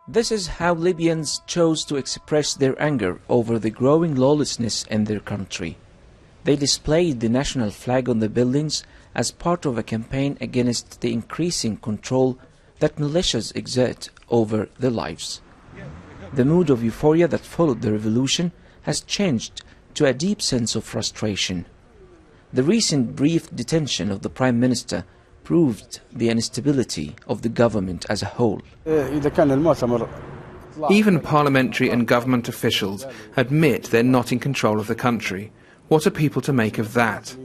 This is how Libyans chose to express their anger over the growing lawlessness in their country. They displayed the national flag on the buildings as part of a campaign against the increasing control that militias exert over their lives. The mood of euphoria that followed the revolution has changed to a deep sense of frustration. The recent brief detention of the Prime Minister proved the instability of the government as a whole. Even parliamentary and government officials admit they're not in control of the country. What are people to make of that?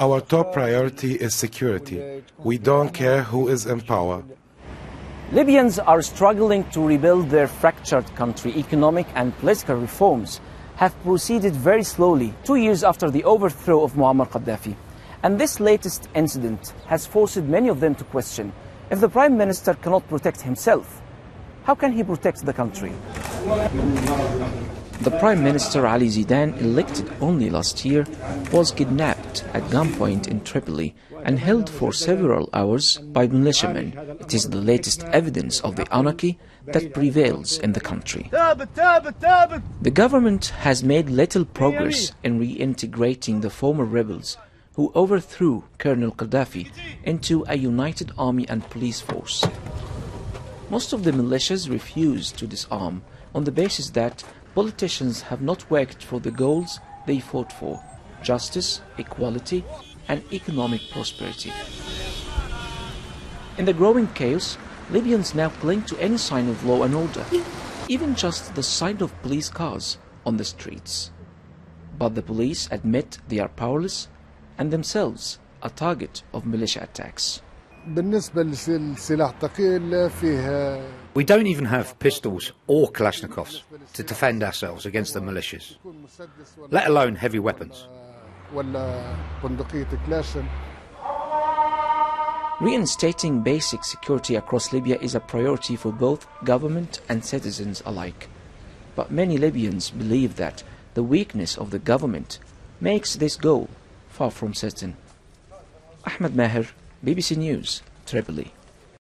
Our top priority is security. We don't care who is in power. Libyans are struggling to rebuild their fractured country. Economic and political reforms have proceeded very slowly 2 years after the overthrow of Muammar Gaddafi. And this latest incident has forced many of them to question, if the Prime Minister cannot protect himself, how can he protect the country? The Prime Minister Ali Zeidan, elected only last year, was kidnapped at gunpoint in Tripoli and held for several hours by militiamen. It is the latest evidence of the anarchy that prevails in the country. The government has made little progress in reintegrating the former rebels who overthrew Colonel Gaddafi into a united army and police force. Most of the militias refuse to disarm on the basis that politicians have not worked for the goals they fought for: justice, equality, and economic prosperity. In the growing chaos, Libyans now cling to any sign of law and order, even just the sight of police cars on the streets. But the police admit they are powerless and themselves a target of militia attacks. We don't even have pistols or Kalashnikovs to defend ourselves against the militias, let alone heavy weapons. Reinstating basic security across Libya is a priority for both government and citizens alike. But many Libyans believe that the weakness of the government makes this goal far from certain. Ahmed Maher, BBC News, Tripoli.